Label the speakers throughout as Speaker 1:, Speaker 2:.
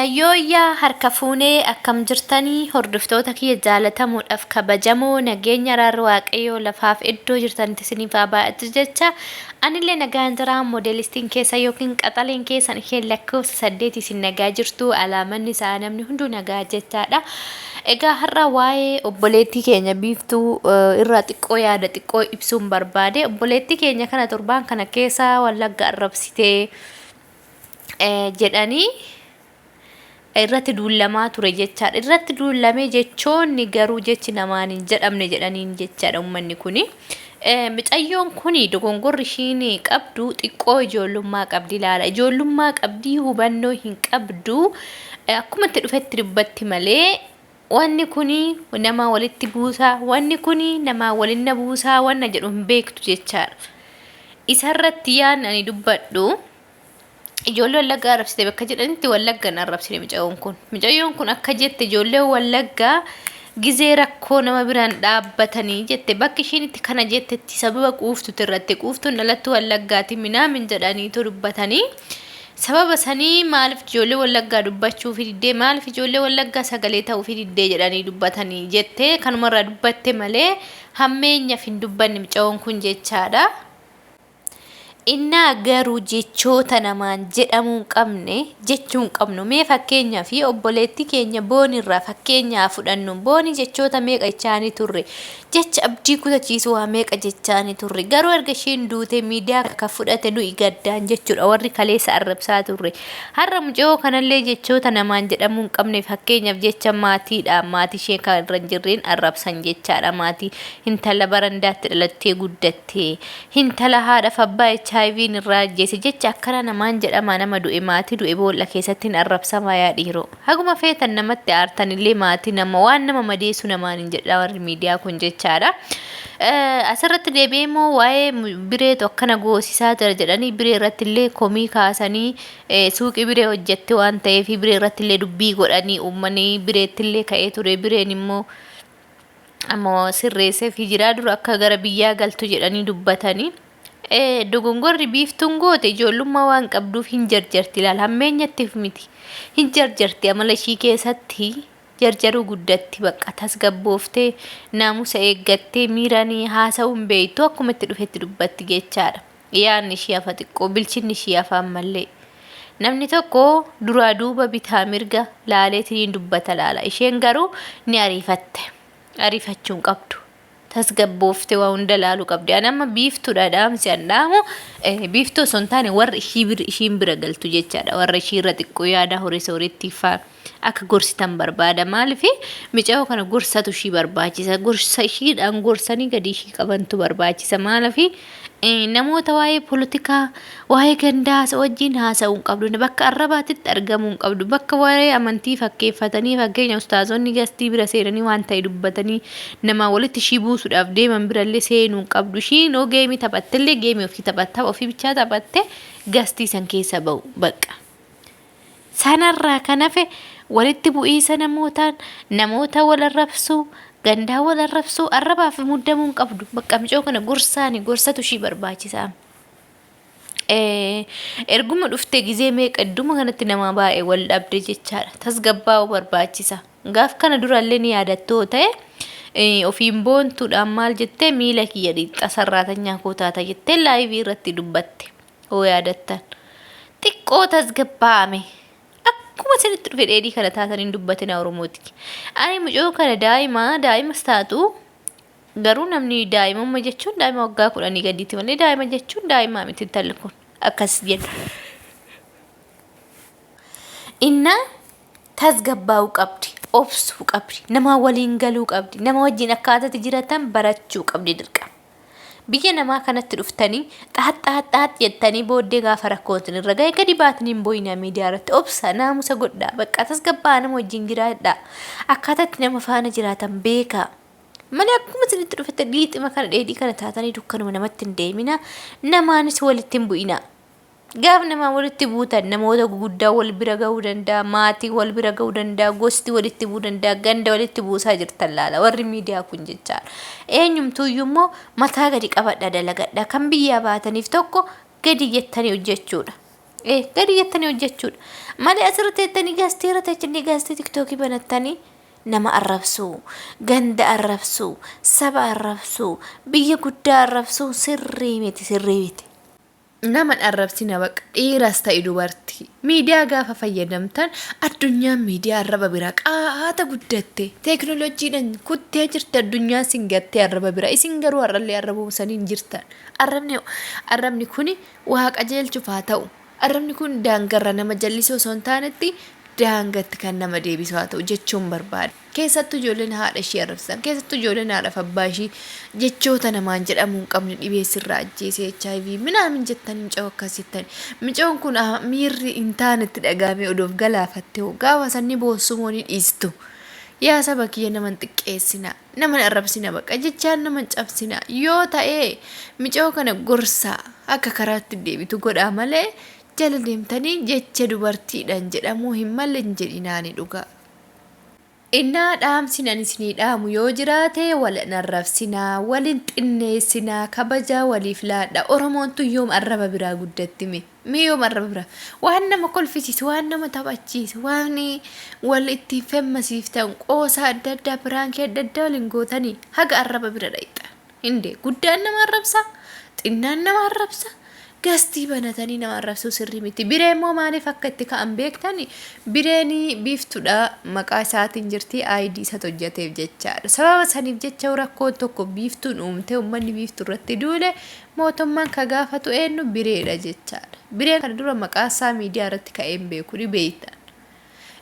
Speaker 1: Yooyyaa harka fuunee akkam jirtanii hordoftoota kiyya jaalatamuudhaaf kabajamoo nageenya raarraa waaqayyoo lafaaf iddoo jirtanitti isiniif haa baay'atu jecha anillee nagaan jira moodelistiin keessa yookiin qaxaleen keessan isheen lakkoofsa 8 isin nagaa jirtu alaamanni isaa namni hunduu nagaa jechaadha. Egaa har'a waa'ee obboleettii keenya biiftuu irraa xiqqoo yaada xiqqoo ibsuun barbaade. Obboleettii keenya kana torbaan kana keessa Wallagga arrabsitee jedhanii irratti duulamaa ture jechaadha. Irratti duulamee jechoonni garuu jechi namaan hin jedhamne jedhaniin jechaadha uummanni kuni. Micayyoon kuni dogongorri ishiin qabdu xiqqoo ijoollummaa qabdi ilaala. Ijoollummaa qabdi hubannoo hin qabdu. Akkuma itti dhufetti dubbatti malee wanni kuni nama walitti buusaa, wanni kuni nama walinna buusaa wanna jedhu hin beektu jechaadha. Isarratti yaan ani dubbadhu. Ijoollee Wallaggaa arrabsite bakka jedhanitti Wallaggaan arrabsine micayyoon kun. Micayyoon kun akka jette ijoollee Wallaggaa gizee rakkoo nama biraan dhaabbatanii jette bakki ishiin itti kana jettetti sababa quuftuuti irratti quuftuun alatti Wallaggaati minaamin jedhaniitu dubbatanii sababa sanii maaliif ijoollee Wallaggaa dubbachuu fi diddee maaliif ijoollee Wallaggaa sagalee ta'uu fi diddee jedhanii dubbatanii jette kanumarraa dubbatte malee hammeenyaaf hin dubbanne micayyoon kun jechaadha. Inna garuu jechoota namaan jedhamuun qabne jechuun qabnu mee fakkeenyaa fi obboleettii keenya boonirraa fakkeenyaa fudhannu booni jechoota meeqa jechaanii turre jecha abdii kutachiisu waa meeqa jechaanii turre garuu erga ishiin duute miidiyaa akka fudhate nuyi gaddaan jechuudha warri kaleessa arrabsaa turre har'a mucoo kanallee jechoota namaan jedhamuun qabne fakkeenyaaf jecha maatiidha maatii ishee kan irra jirreen arrabsan jechaadha maatii intala barandaatti dhalattee guddatte intala haadha abbaa HIV'n irraa ajjeese jecha akkana namaan jedhama nama du'e maatii du'e boolla keessatti hin arrabsama yaa dhiiroo haguma feetan namatti aartanillee maatii nama waan nama madeessu namaan hin jedha warri miidiyaa kun jechaadha. Asirratti deebi'ee immoo waa'ee bireetu akkana goosisaa jira jedhanii biree irratti illee komii kaasanii suuqii biree hojjette waan ta'eef biree irratti illee dubbii godhanii uummanni bireetti illee ka'ee ture bireen immoo ammoo sirreessee fi jiraa dura akka gara biyyaa galtu jedhanii dubbatanii. Dogongorri biiftuun goote ijoollummaa waan qabduuf hin jarjarti ilaala hammeenyattiif miti hin jarjarti amala ishii keessatti jarjaruu guddatti bakka tasgabbooftee naamusa eeggattee miiranii haasa'uu hin beektu akkuma itti dhufetti dubbatti jechaadha. Yaanni ishii hafa xiqqoo bilchinni ishii hafaan mallee namni tokko duraa duuba bitaa mirga laaleetiin dubbata laala isheen garuu ni ariifatte ariifachuun qabdu. Tasgabbooftee waa hunda laaluu qabdi. Anama biiftuudha dhaamsi andaamu biiftuu osoo hin taane warra ishiin bira galtu jechaadha. Warra ishii irra xiqqoo yaada horisa horiitti fa'aa akka gorsitan barbaada. Maaliif micayoo kana gorsatu ishii barbaachisa. Gorsa ishiidhaan gorsanii gadi ishii qabantu barbaachisa. Maaliif namoota waa'ee poolitikaa waa'ee gandaa wajjin haasa'uu hin qabdu. Bakka arrabaatitti argamuu hin qabdu. Bakka waa'ee amantii fakkeeffatanii fakkeenya ustaazonni gastii bira seenanii waan ta'e dubbatanii nama walitti ishii buusuudhaaf deeman birallee seenuu hin qabdu. Ishiin geemii taphattellee geemii ofii taphatta ofii bichaa taphatte gastii san keessa ba'u bakka. Sanarraa kan hafe walitti bu'iisa namoota wal arrabsuu gandaa wal arrabsuu arrabaaf muddamuu hin qabdu. Bakka micoo kana gorsatu ishii barbaachisa. Erguma dhufte gizee meeqa idduma kanatti nama baay'ee wal dhabde jechaadha. Tasgabbaa'uu barbaachisa. Gaaf kana durallee ni yaadattoo ta'e ofiin boontuudhaan maal jettee miila kiyya dhiixa sarraatanyaa koo taata jettee laayivii irratti dubbatte. Oo yaadattan. Xiqqoo tasgabbaa'ame. Akkuma isinitti dhufe dheedhii kana taataniin dubbatina Oromooti. Ani mucoo kana daa'imas taatu garuu namni daa'imummaa jechuun daa'ima waggaa 10 gadiiti malee daa'ima jechuun daa'ima miti intalli kun akkas jedha. Inna tasgabbaa'uu qabdi, obsuu qabdi, nama waliin galuu qabdi, nama wajjin akkaataatti jiratan barachuu qabdi dirqama. Biyya namaa kanatti dhuftanii xaaxxaaxxaat jettanii booddee gaafa rakkootin irra ga'e gadi baatanii hin boo'inaa miidiyaa irratti obsa naamusa godhaa bakka tasgabbaa'aa nama wajjin jiraadhaa akkaataatti nama faana jiraatan beekaa. Malee akkuma isinitti dhufette dhiixima kana dheedhii kana taatanii dukkanuma namatti hin deemina namaanis walitti hin bu'ina. Gaaf nama walitti buutan namoota guguddaa wal bira ga'uu danda'a maatii wal bira ga'uu danda'a gosti walitti bu'uu danda'a ganda walitti buusaa jirtan laala warri miidiyaa kun jechaadha. Eenyumtuuyyuu immoo mataa gadi qabadha dalagadha kan biyyaa baataniif tokko gadi jettanii hojjechuudha. Gadi jettanii hojjechuudha. Malee asirratti jettanii gaazexii irratti jettanii gaazexii tiktookii banattanii nama arrabsuu, ganda arrabsuu, saba arrabsuu, biyya guddaa arrabsuu sirrii miti sirrii miti. Nama arrabsina baqa dhiiras ta'e dubartii miidiyaa gaafa fayyadamtan addunyaan miidiyaa arraba bira qaata guddatte teekinooloojiidhaan kuttee jirti addunyaa isin gattee arraba bira isin garuu har'allee arrabumsaniin jirtan arrabni kuni waa qajeelchuuf haa ta'u arrabni kun daangarra nama jallisoo osoo hin taanetti daangatti kan nama deebisu haa ta'u jechuun barbaada. Keessattuu ijoolleen haadha ishee arrabsan keessattuu ijoolleen haadha abbaa ishee jechoota namaan jedhamuu hin qabne dhibee sirraa ajjeesee HIV minaamin jettanii micoo akkasittan micoon kun miirri hin taanetti dhagaamee odoof galaafatte gaafa sanni boossumoo ni dhiistu. Yaa saba kiyya naman xiqqeessina naman arrabsina baqa jechaan naman cabsina yoo ta'e micoo kana gorsaa akka karaatti deebitu godhaa malee jala deemtanii jecha dubartiidhaan jedhamuu hin malle hin jedhinaani dhugaa. Innaa dhaamsinan isinii dhaamu yoo jiraate walin arrabsinaa walin xinneessinaa kabajaa waliif laadha. Oromoontu yoom arraba biraa guddatti mee yoom arraba biraa waan nama kolfisiisu waan nama taphachiisu waan wal ittiin femmasiiftan qoosaa adda addaa biraankii adda addaa waliin gootanii haga arraba bira dhayxan hinde guddaan nama arrabsa xinnaan nama arrabsa. Gaazexii banatanii nama arrabsuu sirrii miti. Bireen immoo maaliif akka itti ka'an beektani? Bireen biftudha maqaa isaatiin jirtii ID isa hojjeteef jechaadha. Sababa saniif jecha rakkoon tokko biftuun uumte uummanni biftuu irratti duule mootummaan ka gaafatu eenyu bireedha jechaadha. Bireen kana dura maqaa isaa miidiyaa irratti ka'een beeku ni beektan.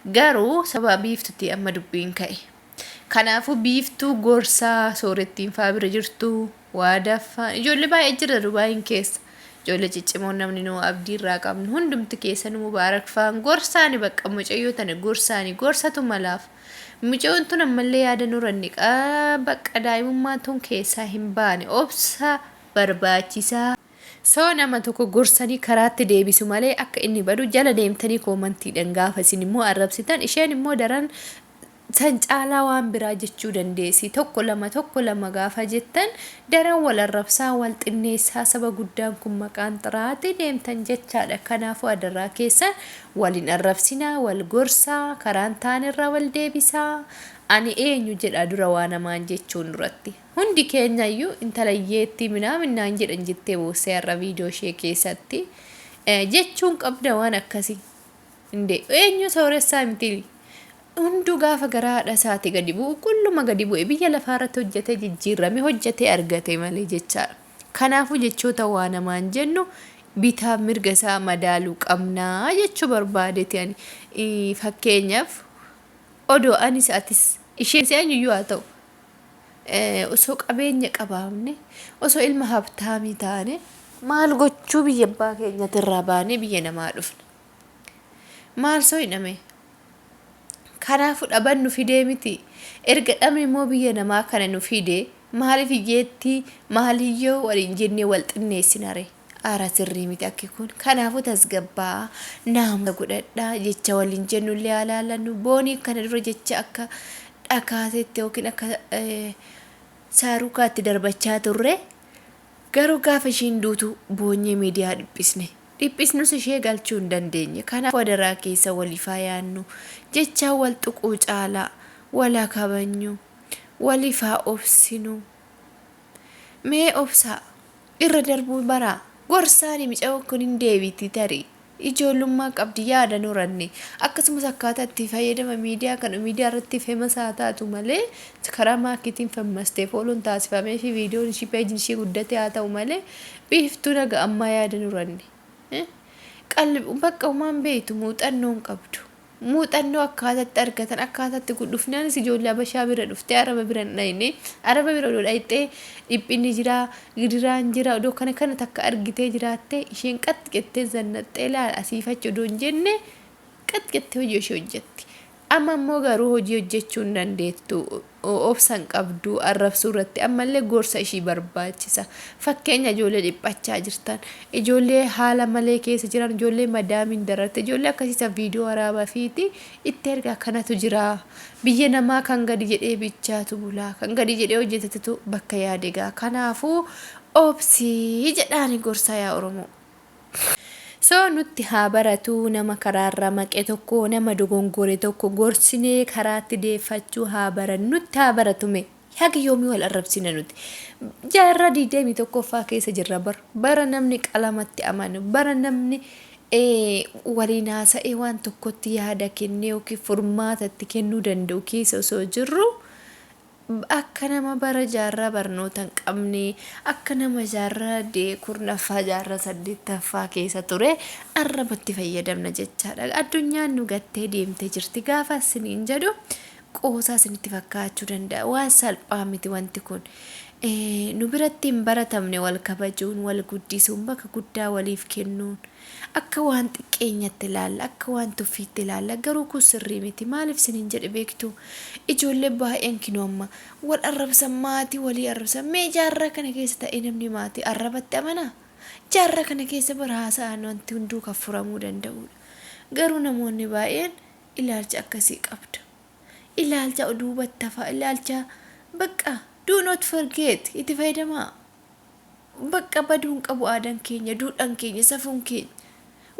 Speaker 1: Garuu sababa biftuuti amma dubbiin ka'e. Kanaafuu biftuu gorsaa soorettiin faa bira jirtu waadaffaa ijoollee baay'ee jira Dubaayin keessa. Ijoollee ciccimoon namni nuu abdii irraa qabnu hundumti keessa nu mubaarak faan gorsaani bakka mucayyoo tana gorsaani gorsatu malaaf mucayyoon tun ammallee yaada nuranni bakka daa'imummaa tun keessaa hin baane obsa barbaachisaa. Soo nama tokko gorsanii karaatti deebisu malee akka inni badu jala deemtanii koomantiidhaan gaafa isin immoo arrabsitan isheen immoo daran san caalaa waan biraa jechuu dandeessi. Tokko lama gaafa jettan daran wal arrabsaa wal xinneessaa saba guddaan kun maqaan xiraati deemtan jechaadha. Kanaafuu adarraa keessa waliin arrabsinaa wal gorsaa karaan taanirraa wal deebisaa. Ani eenyu jedha dura waa namaan jechuun duratti. Hundi keenyayyuu intalayyeetti minaan jedhan jettee boossee irra viidiyoo ishee keessatti jechuun qabda waan akkasii. Inde eenyu sooressaa miti. Hundu gaafa garaadha isaati gadi bu'u kulluma gadi bu'e biyya lafaarratti hojjetee jijjiirame hojjetee argate malee jechaadha. Kanaafuu jechoota waa namaan jennu bitaa mirga isaa madaaluu qabnaa jechuu barbaadeeti ani. Fakkeenyaaf odoo anis atis isheen eenyuyyuu haa ta'u osoo qabeenya qabaamne osoo ilma habtaamii taane maal gochuu biyya abbaa keenyatirraa baanee biyya namaa dhufna. Maal soo hidhame? Kanaafuu dhaban nu fidee miti. Erga dhabne immoo biyya namaa kana nu fidee maaliif iyyeetti maaliyyoo waliin jennee wal xinneessinare. Aara sirrii miti akki kun. Kanaafuu tasgabbaa naamsa godhadhaa jecha waliin jennullee alaalannu boonii kana dura jecha akka dhakaatetti yookiin akka saarukaatti darbachaa turre garuu gaafa ishiin duutu boonyee miidiyaa dhiphisne. Dhiphisnus ishee galchuu hin dandeenye. Kanaaf wadaraa keessa waliifaa yaannu jecha wal tuquu caalaa wala kabanyu waliifaa obsinu. Mee obsaa irra darbuu baraa gorsaani micawwan kun hin deebiti tarii ijoollummaa qabdi yaada nuranne akkasumas akkaataa itti fayyadama miidiyaa kana miidiyaa irratti feemas haa taatu malee karaa maarketiin feemastee fooloon taasifamee fi viidiyoon ishii peejiin ishii guddate haa ta'u malee biiftuu naga ammaa yaada nuranne. Qalbi bakka uumaan beektu muuxannoon qabdu. Muuxannoo akkaataatti argatan akkaataatti dhufnaanis ijoollee Habashaa bira dhuftee Araba bira dhayne Araba bira dhayxee dhiphinni jira gidiraan jira odoo kana takka argitee jiraatte isheen qaxqettee zannaxxee laal asiifachi odoo hin jenne qaxqettee hojii ishee hojjetti. Amma immoo garuu hojii hojjechuu hin dandeettu obsan qabdu arrabsuu irratti ammallee gorsa ishii barbaachisa. Fakkeenya ijoollee dhiphachaa jirtan ijoollee haala malee keessa jiran ijoollee madaamiin dararte ijoollee akkasiisa viidiyoo waraabaa fiiti itti ergaa kanatu jira. Biyya namaa kan gadi jedhee bichaatu bulaa kan gadi jedhee hojjetetu bakka yaadegaa. Kanaafuu obsii jedhaani gorsa yaa Oromoo. So nutti haa baratu nama karaarra maqe tokko nama dogongore tokko gorsinee karaatti deeffachuu haa baran nutti haa baratume. Haga yoomii wal arrabsina nuti. Jaarraa 21ffaa keessa jirra bara namni qalamatti amanu bara namni waliin haasa'ee waan tokkotti yaada kennee yookiin furmaatatti kennuu danda'u keessa osoo jirru akka nama bara jaarraa barnoota hin qabne akka nama jaarraa 10ffaa jaarraa 8ffaa keessa ture arrabatti fayyadamna jechaadha. Addunyaan nu gattee deemtee jirti gaafa isiniin jedhu qoosaa isinitti fakkaachuu danda'a waan salphaa miti wanti kun. Nu biratti hin baratamne wal kabajuun wal guddisuun bakka guddaa waliif kennuun akka waan xiqqeenyatti ilaalla akka waan tuffiitti ilaalla garuu kun sirrii miti maaliif isiniin jedhe beektu ijoollee baay'een kinoo amma wal arrabsan maatii walii arrabsan mee jaarraa kana keessa ta'ee namni maatii arrabatti amanaa jaarraa kana keessa bara haasa'an wanti hunduu kan furamuu danda'udha garuu namoonni baay'een ilaalcha akkasii qabdu ilaalcha duubatti hafaa ilaalcha bakka do not forget itti fayyadamaa bakka baduun qabu aadaan keenya duudhaan keenya safuun keenya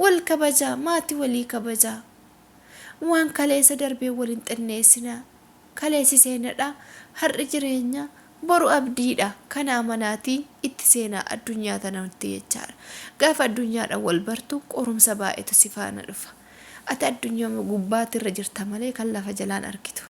Speaker 1: wal kabajaa maatii walii kabajaa waan kaleessa darbee waliin xinneessinaa kaleessi seenadha har'i jireenya boru abdiidha kana amanaatii itti seenaa addunyaa tanatti jechaadha gaafa addunyaadhaan wal bartu qorumsa baay'eetu si faana dhufa ati addunyaa gubbaatti irra jirta malee kan lafa jalaan argitu.